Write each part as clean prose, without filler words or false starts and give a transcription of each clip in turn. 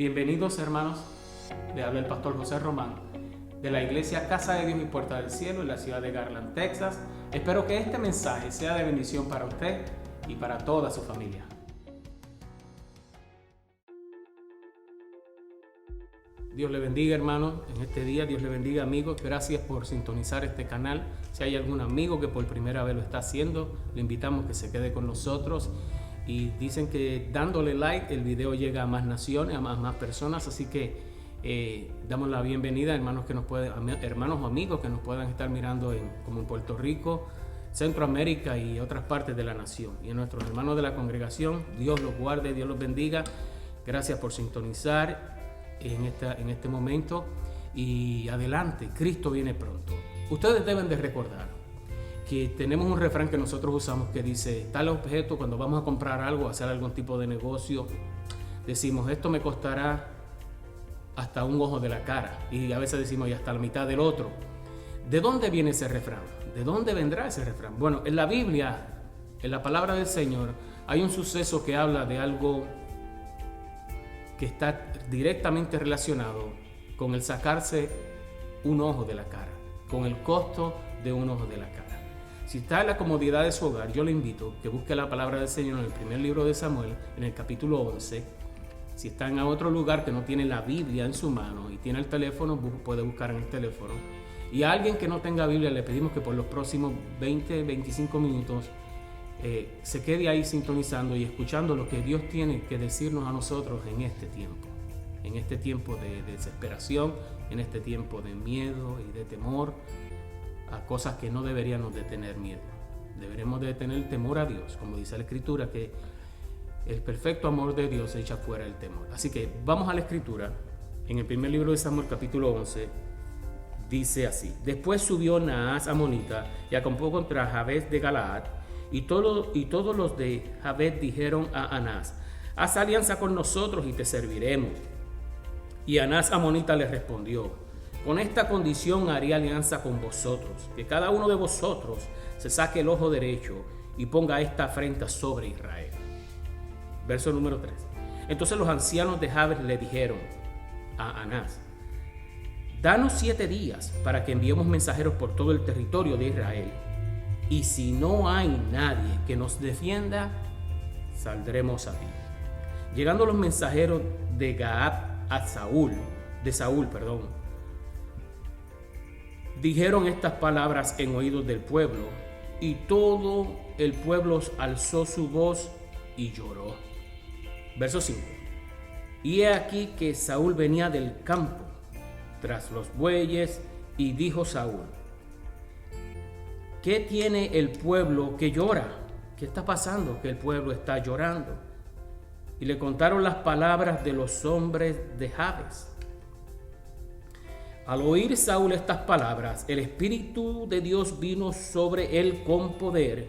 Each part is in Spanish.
Bienvenidos, hermanos. Le habla el pastor José Román de la iglesia Casa de Dios y Puerta del Cielo en la ciudad de Garland, Texas. Espero que este mensaje sea de bendición para usted y para toda su familia. Dios le bendiga, hermanos, en este día. Dios le bendiga, amigos. Gracias por sintonizar este canal. Si hay algún amigo que por primera vez lo está haciendo, le invitamos que se quede con nosotros. Y dicen que dándole like el video llega a más naciones, a más personas. Así que damos la bienvenida a hermanos o amigos que nos puedan estar mirando como en Puerto Rico, Centroamérica y otras partes de la nación. Y a nuestros hermanos de la congregación, Dios los guarde, Dios los bendiga. Gracias por sintonizar en este momento. Y adelante, Cristo viene pronto. Ustedes deben de recordar que tenemos un refrán que nosotros usamos que dice: tal objeto, cuando vamos a comprar algo, hacer algún tipo de negocio, decimos, esto me costará hasta un ojo de la cara, y a veces decimos, y hasta la mitad del otro. ¿De dónde viene ese refrán? ¿De dónde vendrá ese refrán? Bueno, en la Biblia, en la palabra del Señor, hay un suceso que habla de algo que está directamente relacionado con el sacarse un ojo de la cara, con el costo de un ojo de la cara. Si está en la comodidad de su hogar, yo le invito que busque la palabra del Señor en el primer libro de Samuel, en el capítulo 11. Si está en otro lugar que no tiene la Biblia en su mano y tiene el teléfono, puede buscar en el teléfono. Y a alguien que no tenga Biblia le pedimos que por los próximos 20-25 minutos se quede ahí sintonizando y escuchando lo que Dios tiene que decirnos a nosotros en este tiempo de desesperación, en este tiempo de miedo y de temor a cosas que no deberíamos de tener miedo. Deberemos de tener temor a Dios, como dice la Escritura, que el perfecto amor de Dios echa fuera el temor. Así que vamos a la Escritura. En el primer libro de Samuel, capítulo 11, dice así: después subió Naas amonita y acampó contra Jabes de Galaad, y todos los de Jabes dijeron a Anás: haz alianza con nosotros y te serviremos. Y Anás amonita le respondió: con esta condición haré alianza con vosotros, que cada uno de vosotros se saque el ojo derecho y ponga esta afrenta sobre Israel. Verso número 3. Entonces los ancianos de Jabes le dijeron a Anás: danos 7 días para que enviemos mensajeros por todo el territorio de Israel, y si no hay nadie que nos defienda, saldremos a ti. Llegando los mensajeros de Gaab a Saúl, dijeron estas palabras en oídos del pueblo, y todo el pueblo alzó su voz y lloró. Verso 5. Y he aquí que Saúl venía del campo tras los bueyes, y dijo Saúl: ¿qué tiene el pueblo que llora? ¿Qué está pasando que el pueblo está llorando? Y le contaron las palabras de los hombres de Jabes. Al oír Saúl estas palabras, el Espíritu de Dios vino sobre él con poder,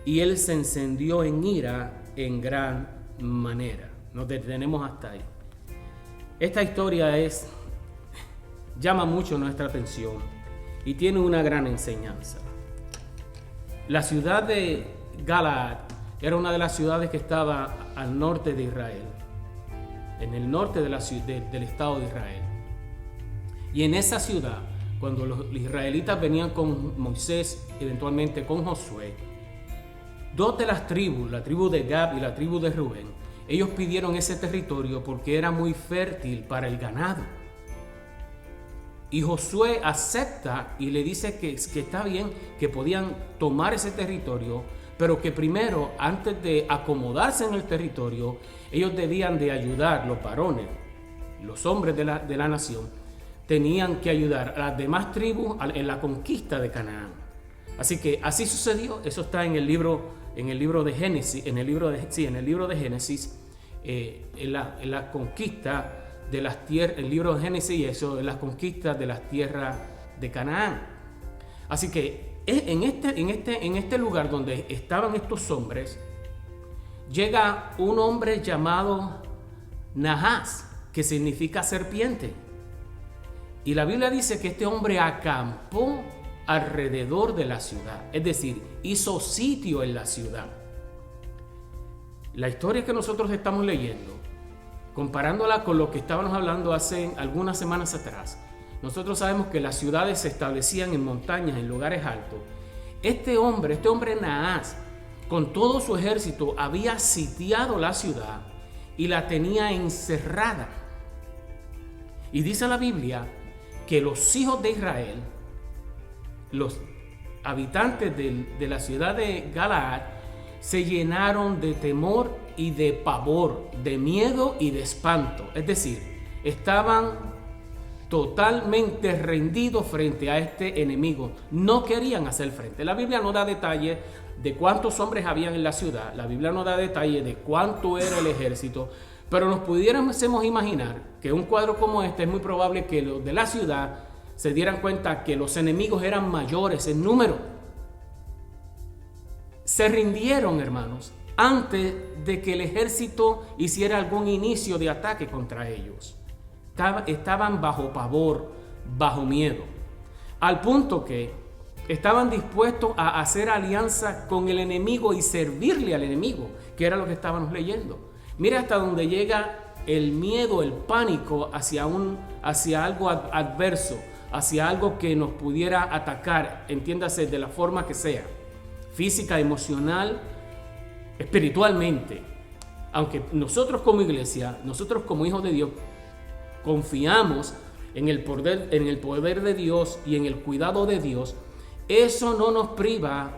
y él se encendió en ira en gran manera. Nos detenemos hasta ahí. Esta historia llama mucho nuestra atención y tiene una gran enseñanza. La ciudad de Galaad era una de las ciudades que estaba al norte de Israel, en el norte del estado de Israel. Y en esa ciudad, cuando los israelitas venían con Moisés, eventualmente con Josué, 2 de las tribus, la tribu de Gad y la tribu de Rubén, ellos pidieron ese territorio porque era muy fértil para el ganado. Y Josué acepta y le dice que está bien, que podían tomar ese territorio, pero que primero, antes de acomodarse en el territorio, ellos debían de ayudar, los varones, los hombres de la nación, tenían que ayudar a las demás tribus en la conquista de Canaán. Así que así sucedió. Eso está en el libro de Génesis, en el libro de Génesis, en la conquista de las tierras, el libro de Génesis, y eso en las conquistas de las tierras de Canaán. Así que en este lugar donde estaban estos hombres, llega un hombre llamado Naas, que significa serpiente. Y la Biblia dice que este hombre acampó alrededor de la ciudad, es decir, hizo sitio en la ciudad. La historia que nosotros estamos leyendo comparándola con lo que estábamos hablando hace algunas semanas atrás. Nosotros sabemos que las ciudades se establecían en montañas, en lugares altos. Este hombre Naas, con todo su ejército, había sitiado la ciudad y la tenía encerrada. Y dice la Biblia que los hijos de Israel, los habitantes de la ciudad de Galaad, se llenaron de temor y de pavor, de miedo y de espanto. Es decir, estaban totalmente rendidos frente a este enemigo. No querían hacer frente. La Biblia no da detalles de cuántos hombres habían en la ciudad. La Biblia no da detalles de cuánto era el ejército. Pero nos pudiéramos imaginar que un cuadro como este es muy probable que los de la ciudad se dieran cuenta que los enemigos eran mayores en número. Se rindieron, hermanos, antes de que el ejército hiciera algún inicio de ataque contra ellos. Estaban bajo pavor, bajo miedo, al punto que estaban dispuestos a hacer alianza con el enemigo y servirle al enemigo, que era lo que estábamos leyendo. Mira hasta donde llega el miedo, el pánico hacia algo adverso, hacia algo que nos pudiera atacar, entiéndase, de la forma que sea, física, emocional, espiritualmente. Aunque nosotros como iglesia, nosotros como hijos de Dios, confiamos en el poder de Dios y en el cuidado de Dios, eso no nos priva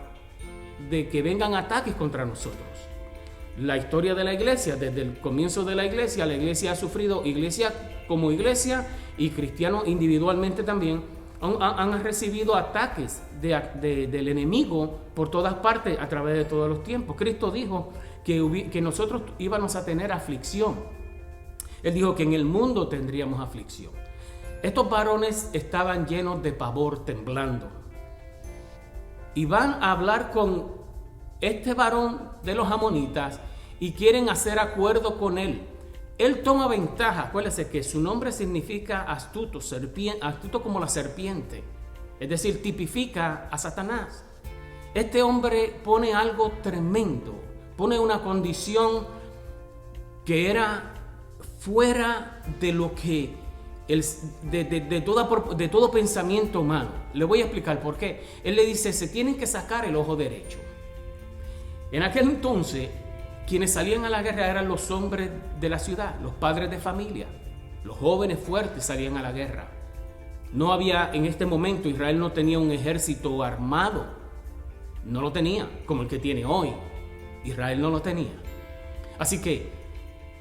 de que vengan ataques contra nosotros. La historia de la iglesia, desde el comienzo de la iglesia ha sufrido, iglesia como iglesia y cristianos individualmente también, han recibido ataques del enemigo por todas partes a través de todos los tiempos. Cristo dijo que nosotros íbamos a tener aflicción. Él dijo que en el mundo tendríamos aflicción. Estos varones estaban llenos de pavor, temblando. Y van a hablar con este varón de los amonitas y quieren hacer acuerdo con él. Él toma ventaja. Acuérdense que su nombre significa astuto, astuto como la serpiente. Es decir, tipifica a Satanás. Este hombre pone algo tremendo. Pone una condición que era fuera de lo que de todo pensamiento humano. Le voy a explicar por qué. Él le dice, se tienen que sacar el ojo derecho. En aquel entonces, quienes salían a la guerra eran los hombres de la ciudad, los padres de familia, los jóvenes fuertes salían a la guerra. No había, en este momento, Israel no tenía un ejército armado. No lo tenía, como el que tiene hoy. Israel no lo tenía. Así que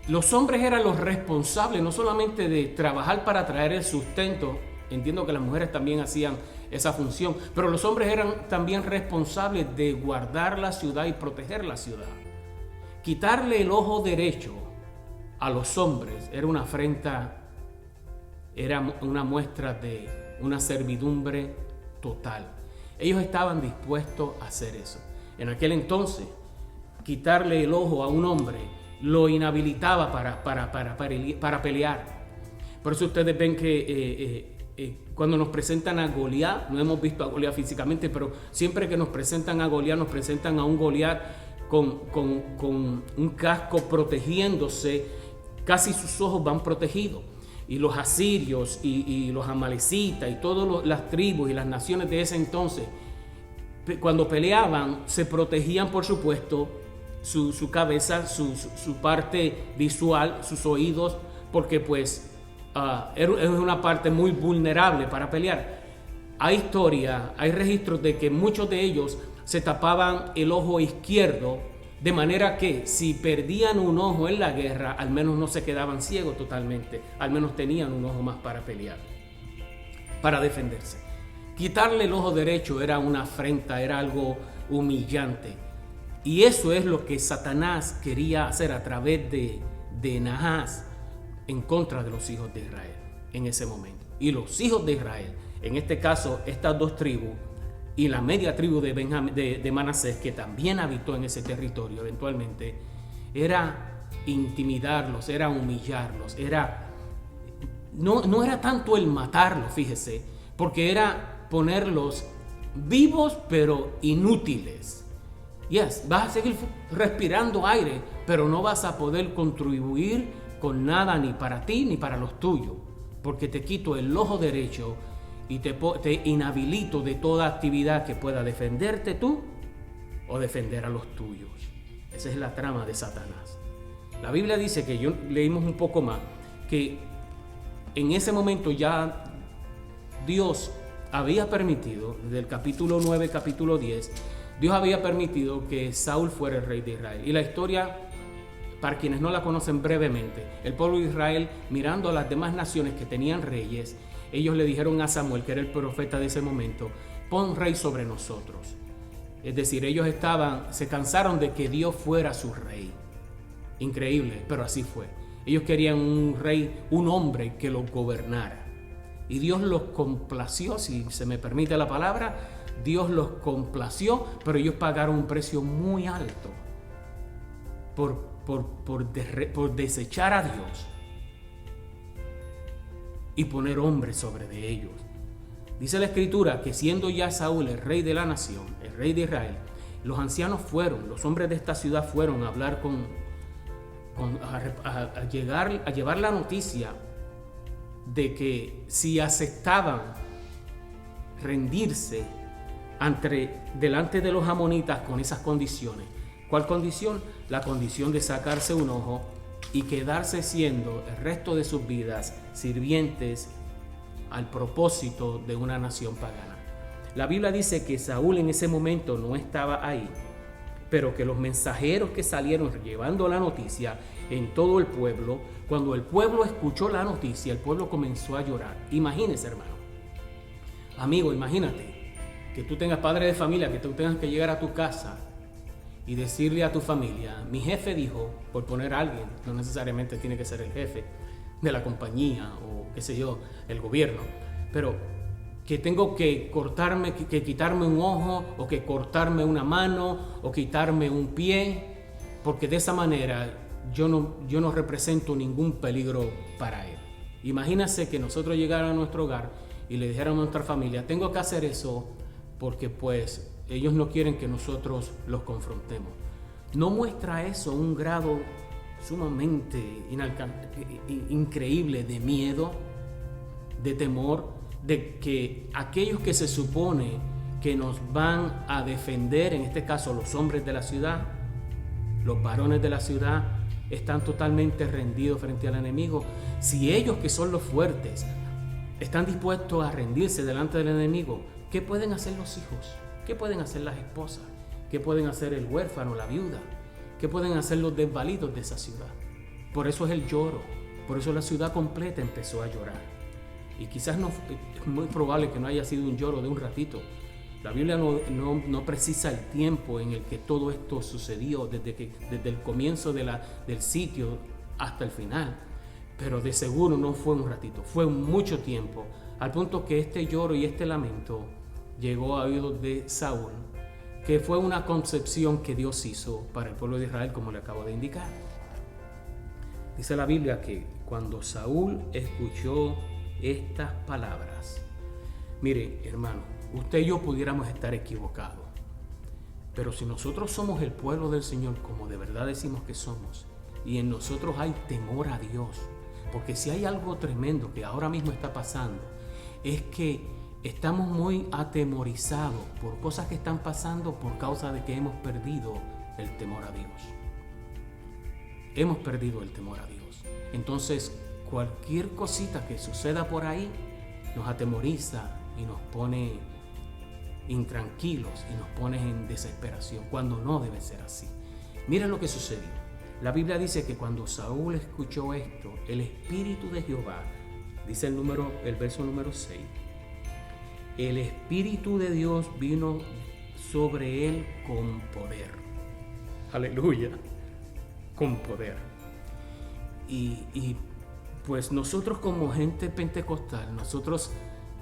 los hombres eran los responsables no solamente de trabajar para traer el sustento. Entiendo que las mujeres también hacían esa función, pero los hombres eran también responsables de guardar la ciudad y proteger la ciudad. Quitarle el ojo derecho a los hombres era una afrenta, era una muestra de una servidumbre total. Ellos estaban dispuestos a hacer eso. En aquel entonces, quitarle el ojo a un hombre lo inhabilitaba para pelear. Por eso ustedes ven que cuando nos presentan a Goliat, no hemos visto a Goliat físicamente, pero siempre que nos presentan a Goliat, nos presentan a un Goliat con un casco protegiéndose, casi sus ojos van protegidos. Y los asirios y los amalecitas y todas las tribus y las naciones de ese entonces, cuando peleaban, se protegían, por supuesto, su cabeza, su parte visual, sus oídos, porque pues es una parte muy vulnerable para pelear. Hay registros de que muchos de ellos se tapaban el ojo izquierdo, de manera que si perdían un ojo en la guerra, al menos no se quedaban ciegos totalmente, al menos tenían un ojo más para pelear, para defenderse. Quitarle el ojo derecho era una afrenta, era algo humillante. Y eso es lo que Satanás quería hacer a través de Naas en contra de los hijos de Israel en ese momento. Y los hijos de Israel, en este caso estas dos tribus y la media tribu de Manasés, que también habitó en ese territorio eventualmente, era intimidarlos, era humillarlos, no era tanto el matarlos, fíjese, porque era ponerlos vivos pero inútiles. Vas a seguir respirando aire, pero no vas a poder contribuir con nada ni para ti ni para los tuyos, porque te quito el ojo derecho y te inhabilito de toda actividad que pueda defenderte tú o defender a los tuyos. Esa es la trama de Satanás. La Biblia dice, que leímos un poco más, que en ese momento ya Dios había permitido, desde el capítulo 9, capítulo 10, Dios había permitido que Saúl fuera el rey de Israel. Y la historia, para quienes no la conocen brevemente, el pueblo de Israel, mirando a las demás naciones que tenían reyes, ellos le dijeron a Samuel, que era el profeta de ese momento, pon rey sobre nosotros. Es decir, ellos se cansaron de que Dios fuera su rey. Increíble, pero así fue. Ellos querían un rey, un hombre que los gobernara. Y Dios los complació, si se me permite la palabra, Dios los complació, pero ellos pagaron un precio muy alto por desechar a Dios y poner hombres sobre de ellos. Dice la Escritura que siendo ya Saúl el rey de la nación, el rey de Israel, los ancianos los hombres de esta ciudad fueron a hablar a llevar la noticia de que si aceptaban rendirse delante de los amonitas con esas condiciones. ¿Cuál condición? La condición de sacarse un ojo y quedarse siendo el resto de sus vidas sirvientes al propósito de una nación pagana. La Biblia dice que Saúl en ese momento no estaba ahí, pero que los mensajeros que salieron llevando la noticia en todo el pueblo, cuando el pueblo escuchó la noticia, el pueblo comenzó a llorar. Imagínese, hermano, amigo, imagínate que tú tengas padre de familia, que tú tengas que llegar a tu casa y decirle a tu familia, mi jefe dijo, por poner a alguien, no necesariamente tiene que ser el jefe de la compañía o qué sé yo, el gobierno, pero que tengo que cortarme, que quitarme un ojo o que cortarme una mano o quitarme un pie, porque de esa manera yo no represento ningún peligro para él. Imagínase que nosotros llegáramos a nuestro hogar y le dijéramos a nuestra familia, tengo que hacer eso porque pues ellos no quieren que nosotros los confrontemos. ¿No muestra eso un grado sumamente increíble de miedo, de temor, de que aquellos que se supone que nos van a defender, en este caso los hombres de la ciudad, los varones de la ciudad, están totalmente rendidos frente al enemigo? Si ellos, que son los fuertes, están dispuestos a rendirse delante del enemigo, ¿qué pueden hacer los hijos? ¿Qué pueden hacer las esposas? ¿Qué pueden hacer el huérfano, la viuda? ¿Qué pueden hacer los desvalidos de esa ciudad? Por eso es el lloro, por eso la ciudad completa empezó a llorar. Y quizás es muy probable que no haya sido un lloro de un ratito. La Biblia no precisa el tiempo en el que todo esto sucedió, desde el comienzo del sitio hasta el final. Pero de seguro no fue un ratito, fue mucho tiempo, al punto que este lloro y este lamento llegó a oídos de Saúl, que fue una concepción que Dios hizo para el pueblo de Israel, como le acabo de indicar. Dice la Biblia que cuando Saúl escuchó estas palabras, mire, hermano, usted y yo pudiéramos estar equivocados, pero si nosotros somos el pueblo del Señor, como de verdad decimos que somos, y en nosotros hay temor a Dios, porque si hay algo tremendo que ahora mismo está pasando, es que estamos muy atemorizados por cosas que están pasando por causa de que hemos perdido el temor a Dios. Hemos perdido el temor a Dios. Entonces, cualquier cosita que suceda por ahí nos atemoriza y nos pone intranquilos y nos pone en desesperación, cuando no debe ser así. Mira lo que sucedió. La Biblia dice que cuando Saúl escuchó esto, el Espíritu de Jehová, dice el verso número 6, el Espíritu de Dios vino sobre él con poder. Aleluya, con poder. Y pues nosotros como gente pentecostal, nosotros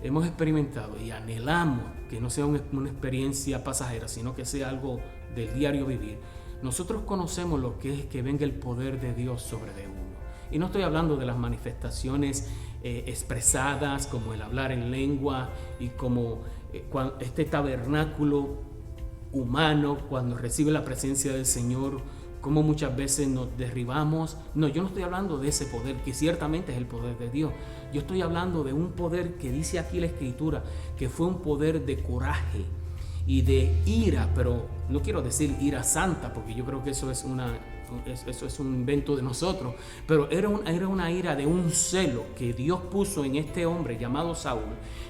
hemos experimentado y anhelamos que no sea una experiencia pasajera, sino que sea algo del diario vivir. Nosotros conocemos lo que es que venga el poder de Dios sobre de uno. Y no estoy hablando de las manifestaciones expresadas, como el hablar en lengua y como este tabernáculo humano cuando recibe la presencia del Señor cómo muchas veces nos derribamos. No, yo no estoy hablando de ese poder, que ciertamente es el poder de Dios. Yo estoy hablando de un poder que dice aquí la Escritura, que fue un poder de coraje y de ira, pero no quiero decir ira santa, porque yo creo que eso es un invento de nosotros, pero era una ira de un celo que Dios puso en este hombre llamado Saúl,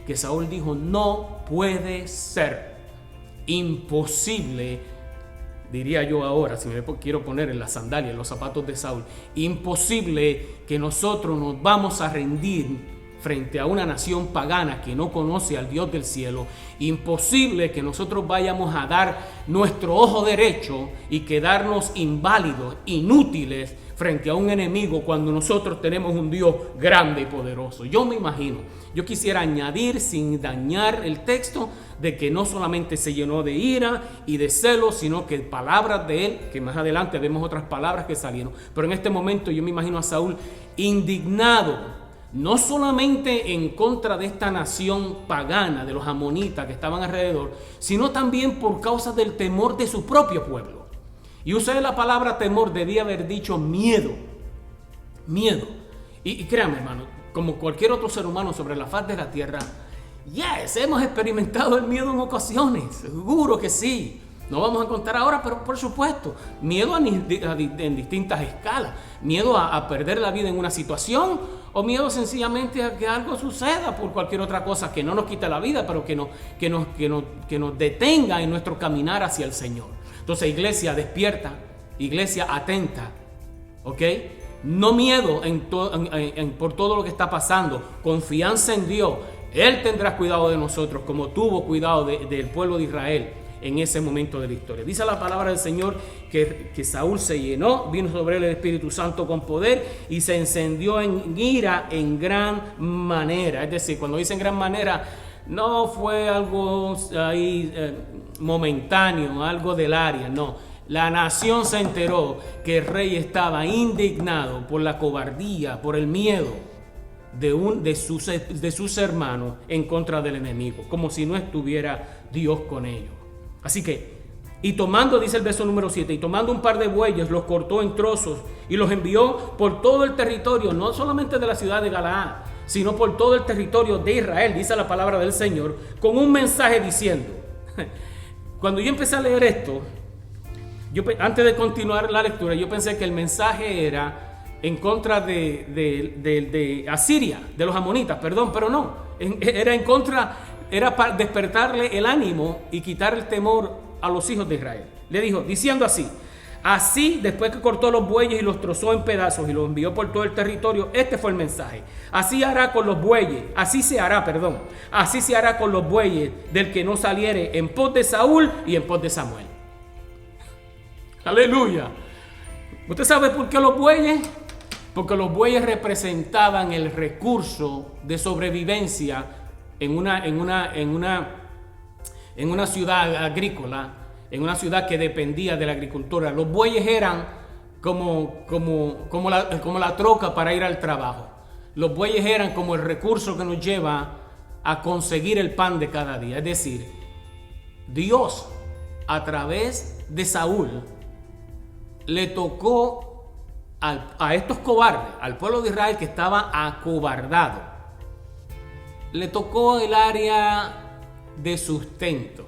que Saúl dijo: no puede ser, imposible, diría yo ahora, si me quiero poner en las sandalias, en los zapatos de Saúl, imposible que nosotros nos vamos a rendir frente a una nación pagana que no conoce al Dios del cielo. Imposible que nosotros vayamos a dar nuestro ojo derecho y quedarnos inválidos, inútiles frente a un enemigo cuando nosotros tenemos un Dios grande y poderoso. Yo me imagino, yo quisiera añadir sin dañar el texto, de que no solamente se llenó de ira y de celos, sino que palabras de él, que más adelante vemos otras palabras que salieron, pero en este momento yo me imagino a Saúl indignado, no solamente en contra de esta nación pagana, de los amonitas que estaban alrededor, sino también por causa del temor de su propio pueblo. Y usé la palabra temor, debía haber dicho miedo. Miedo. Y créanme, hermano, como cualquier otro ser humano sobre la faz de la tierra, hemos experimentado el miedo en ocasiones, seguro que sí. No vamos a contar ahora, pero por supuesto, miedo en distintas escalas. Miedo a perder la vida en una situación, o miedo sencillamente a que algo suceda por cualquier otra cosa que no nos quite la vida, pero que nos detenga en nuestro caminar hacia el Señor. Entonces, iglesia despierta, iglesia atenta, ¿ok? No miedo por todo lo que está pasando, confianza en Dios. Él tendrá cuidado de nosotros como tuvo cuidado del pueblo de Israel en ese momento de la historia. Dice la palabra del Señor que Saúl se llenó, vino sobre él el Espíritu Santo con poder y se encendió en ira en gran manera. Es decir, cuando dice en gran manera, no fue algo ahí momentáneo, algo del área, no. La nación se enteró que el rey estaba indignado por la cobardía, por el miedo de sus hermanos en contra del enemigo, como si no estuviera Dios con ellos. Así que, y tomando, dice el verso número 7, y tomando un par de bueyes, los cortó en trozos y los envió por todo el territorio, no solamente de la ciudad de Galaad, sino por todo el territorio de Israel, dice la palabra del Señor, con un mensaje diciendo. Cuando yo empecé a leer esto, antes de continuar la lectura, yo pensé que el mensaje era en contra de Asiria, de los amonitas, perdón, pero no, era para despertarle el ánimo y quitar el temor a los hijos de Israel. Le dijo, diciendo así, después que cortó los bueyes y los trozó en pedazos y los envió por todo el territorio, este fue el mensaje. Así se hará con los bueyes del que no saliere en pos de Saúl y en pos de Samuel. Aleluya. ¿Usted sabe por qué los bueyes? Porque los bueyes representaban el recurso de sobrevivencia en una ciudad agrícola, en una ciudad que dependía de la agricultura. Los bueyes eran como la troca para ir al trabajo. Los bueyes eran como el recurso que nos lleva a conseguir el pan de cada día. Es decir, Dios, a través de Saúl, le tocó a estos cobardes, al pueblo de Israel que estaba acobardado, le tocó el área de sustento.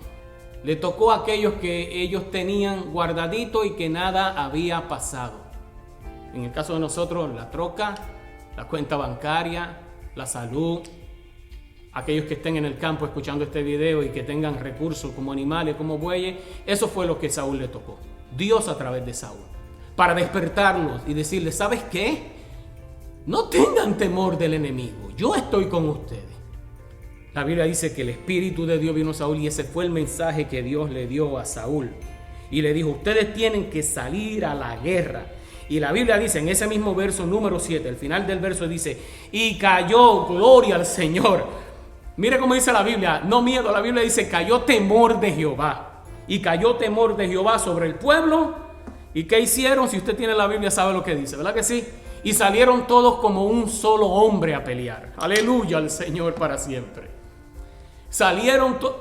Le tocó a aquellos que ellos tenían guardadito y que nada había pasado. En el caso de nosotros, la troca, la cuenta bancaria, la salud. Aquellos que estén en el campo escuchando este video y que tengan recursos como animales, como bueyes, eso fue lo que Saúl le tocó. Dios a través de Saúl, para despertarlos y decirles, ¿sabes qué? No tengan temor del enemigo, yo estoy con ustedes. La Biblia dice que el Espíritu de Dios vino a Saúl y ese fue el mensaje que Dios le dio a Saúl. Y le dijo, ustedes tienen que salir a la guerra. Y la Biblia dice en ese mismo verso número 7, al final del verso dice, y cayó, gloria al Señor. Mire cómo dice la Biblia, no miedo, la Biblia dice, cayó temor de Jehová. Y cayó temor de Jehová sobre el pueblo. ¿Y qué hicieron? Si usted tiene la Biblia sabe lo que dice, ¿verdad que sí? Y salieron todos como un solo hombre a pelear. Aleluya al Señor para siempre.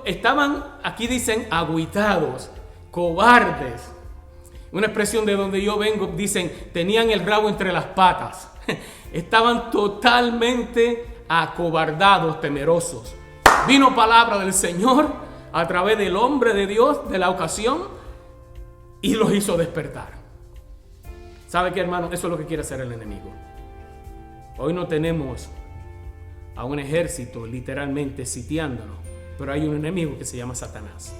Estaban, aquí dicen, agüitados, cobardes, Una expresión de donde yo vengo, dicen, tenían el rabo entre las patas. Estaban totalmente acobardados, temerosos. Vino palabra del Señor a través del hombre de Dios de la ocasión y los hizo despertar. ¿Sabe qué, hermano? Eso es lo que quiere hacer el enemigo. Hoy no tenemos a un ejército literalmente sitiándonos, pero hay un enemigo que se llama Satanás,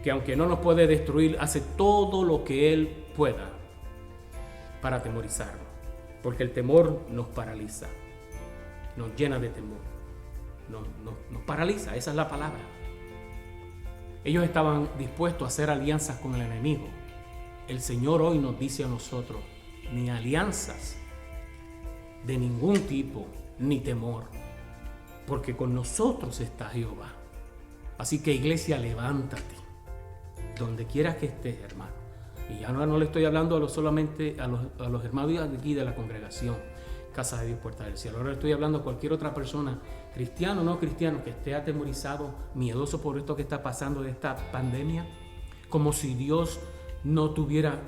que aunque no nos puede destruir, hace todo lo que él pueda para atemorizarnos, porque el temor nos paraliza, nos llena de temor, nos paraliza, esa es la palabra. Ellos estaban dispuestos a hacer alianzas con el enemigo. El Señor hoy nos dice a nosotros, ni alianzas de ningún tipo, ni temor, porque con nosotros está Jehová. Así que, iglesia, levántate, donde quieras que estés, hermano. Y ya no le estoy hablando solamente a los hermanos de aquí de la congregación Casa de Dios, Puerta del Cielo. Ahora le estoy hablando a cualquier otra persona, cristiano o no cristiano, que esté atemorizado, miedoso por esto que está pasando de esta pandemia, como si Dios no tuviera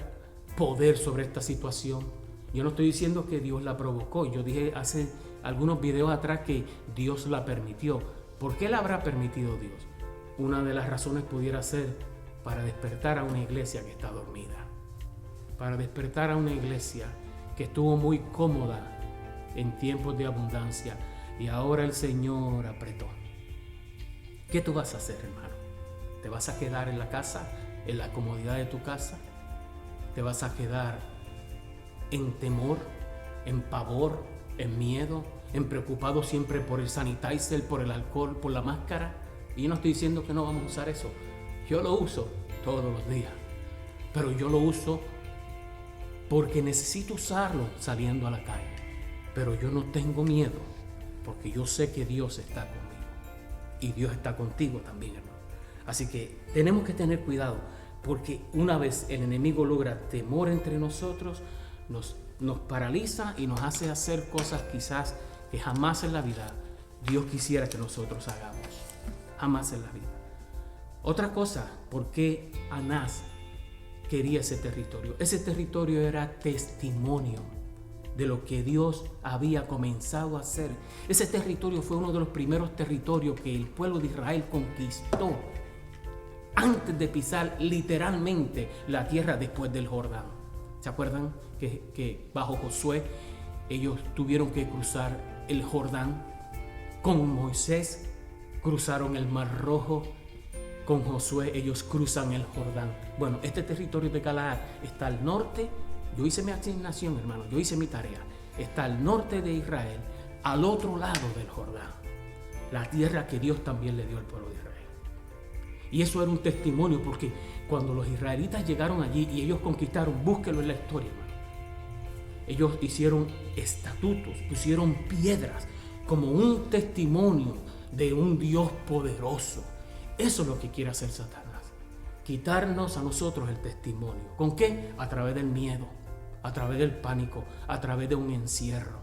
poder sobre esta situación. Yo no estoy diciendo que Dios la provocó. Yo dije hace algunos videos atrás que Dios la permitió. ¿Por qué la habrá permitido Dios? Una de las razones pudiera ser para despertar a una iglesia que está dormida, para despertar a una iglesia que estuvo muy cómoda en tiempos de abundancia y ahora el Señor apretó. ¿Qué tú vas a hacer, hermano? ¿Te vas a quedar en la casa, en la comodidad de tu casa? ¿Te vas a quedar en temor, en pavor, en miedo, en preocupado siempre por el sanitizer, por el alcohol, por la máscara? Y yo no estoy diciendo que no vamos a usar eso. Yo lo uso todos los días, pero yo lo uso porque necesito usarlo saliendo a la calle. Pero yo no tengo miedo, porque yo sé que Dios está conmigo y Dios está contigo también, hermano. Así que tenemos que tener cuidado, porque una vez el enemigo logra temor entre nosotros, nos paraliza y nos hace hacer cosas quizás que jamás en la vida Dios quisiera que nosotros hagamos. Jamás en la vida. Otra cosa, ¿por qué Anás quería ese territorio? Ese territorio era testimonio de lo que Dios había comenzado a hacer. Ese territorio fue uno de los primeros territorios que el pueblo de Israel conquistó antes de pisar literalmente la tierra después del Jordán. ¿Se acuerdan que bajo Josué ellos tuvieron que cruzar el Jordán? Con Moisés cruzaron el Mar Rojo. Con Josué ellos cruzan el Jordán. Bueno, este territorio de Galaad está al norte. Yo hice mi asignación, hermano, yo hice mi tarea. Está al norte de Israel, al otro lado del Jordán. La tierra que Dios también le dio al pueblo de Israel. Y eso era un testimonio, porque cuando los israelitas llegaron allí y ellos conquistaron, búsquelo en la historia, hermano. Ellos hicieron estatutos, pusieron piedras como un testimonio de un Dios poderoso. Eso es lo que quiere hacer Satanás. Quitarnos a nosotros el testimonio. ¿Con qué? A través del miedo, a través del pánico, a través de un encierro.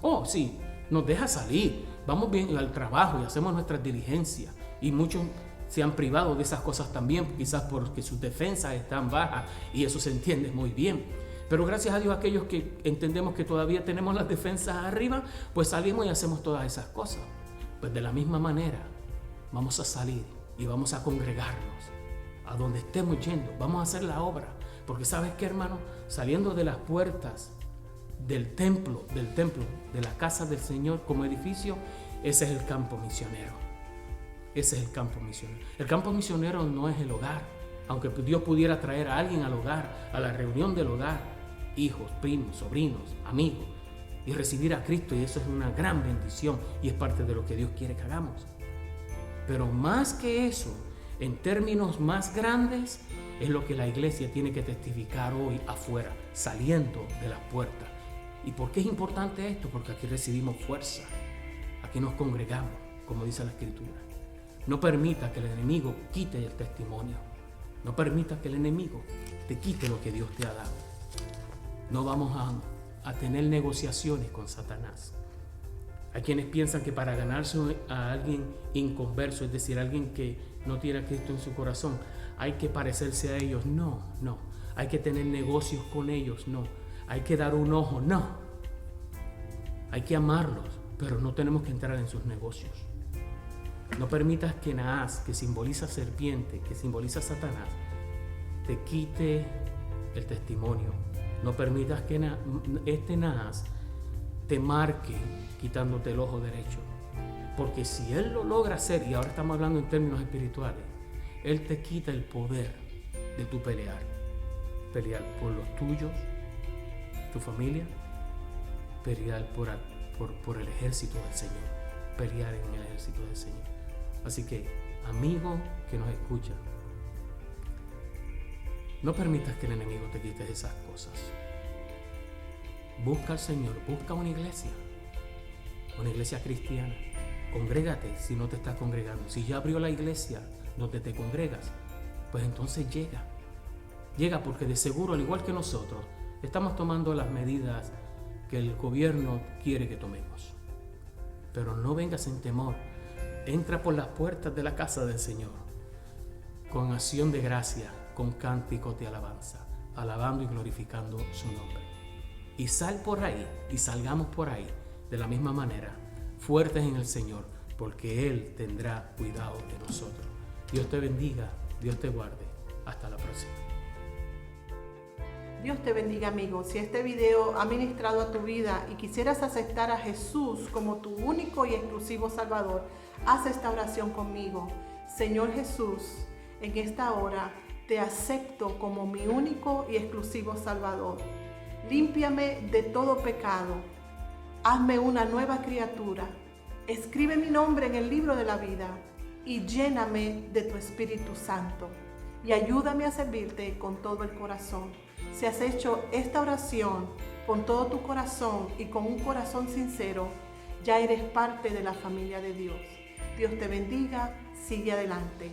Oh, sí, nos deja salir. Vamos bien al trabajo y hacemos nuestras diligencias. Y muchos se han privado de esas cosas también, quizás porque sus defensas están bajas, y eso se entiende muy bien. Pero gracias a Dios, aquellos que entendemos que todavía tenemos las defensas arriba, pues salimos y hacemos todas esas cosas. Pues de la misma manera, vamos a salir y vamos a congregarnos a donde estemos yendo. Vamos a hacer la obra, porque ¿sabes qué, hermano? Saliendo de las puertas del templo, de la casa del Señor como edificio, ese es el campo misionero. Ese es el campo misionero. El campo misionero no es el hogar, aunque Dios pudiera traer a alguien al hogar, a la reunión del hogar, hijos, primos, sobrinos, amigos, y recibir a Cristo, y eso es una gran bendición y es parte de lo que Dios quiere que hagamos. Pero más que eso, en términos más grandes, es lo que la iglesia tiene que testificar hoy afuera, saliendo de las puertas. ¿Y por qué es importante esto? Porque aquí recibimos fuerza, aquí nos congregamos, como dice la Escritura. No permita que el enemigo quite el testimonio. No permita que el enemigo te quite lo que Dios te ha dado. No vamos a tener negociaciones con Satanás. Hay quienes piensan que para ganarse a alguien inconverso, es decir, alguien que no tiene a Cristo en su corazón, hay que parecerse a ellos. No. hay que tener negocios con ellos, no. Hay que dar un ojo, no. Hay que amarlos, pero no tenemos que entrar en sus negocios. No permitas que Naas, que simboliza serpiente, que simboliza Satanás, te quite el testimonio. No permitas que este Naas te marque quitándote el ojo derecho. Porque si él lo logra hacer, y ahora estamos hablando en términos espirituales, él te quita el poder de tu pelear. Pelear por los tuyos, tu familia, pelear por el ejército del Señor, pelear en el ejército del Señor. Así que, amigo que nos escucha, no permitas que el enemigo te quite esas cosas. Busca al Señor, busca una iglesia cristiana. Congrégate si no te estás congregando. Si ya abrió la iglesia donde te congregas, pues entonces llega. Llega porque de seguro, al igual que nosotros, estamos tomando las medidas que el gobierno quiere que tomemos. Pero no vengas en temor. Entra por las puertas de la casa del Señor con acción de gracia, con cánticos de alabanza, alabando y glorificando su nombre. Y sal por ahí, y salgamos por ahí de la misma manera, fuertes en el Señor, porque Él tendrá cuidado de nosotros. Dios te bendiga, Dios te guarde. Hasta la próxima. Dios te bendiga, amigo. Si este video ha ministrado a tu vida y quisieras aceptar a Jesús como tu único y exclusivo Salvador, haz esta oración conmigo. Señor Jesús, en esta hora te acepto como mi único y exclusivo Salvador. Límpiame de todo pecado. Hazme una nueva criatura. Escribe mi nombre en el libro de la vida y lléname de tu Espíritu Santo. Y ayúdame a servirte con todo el corazón. Si has hecho esta oración con todo tu corazón y con un corazón sincero, ya eres parte de la familia de Dios. Dios te bendiga, sigue adelante.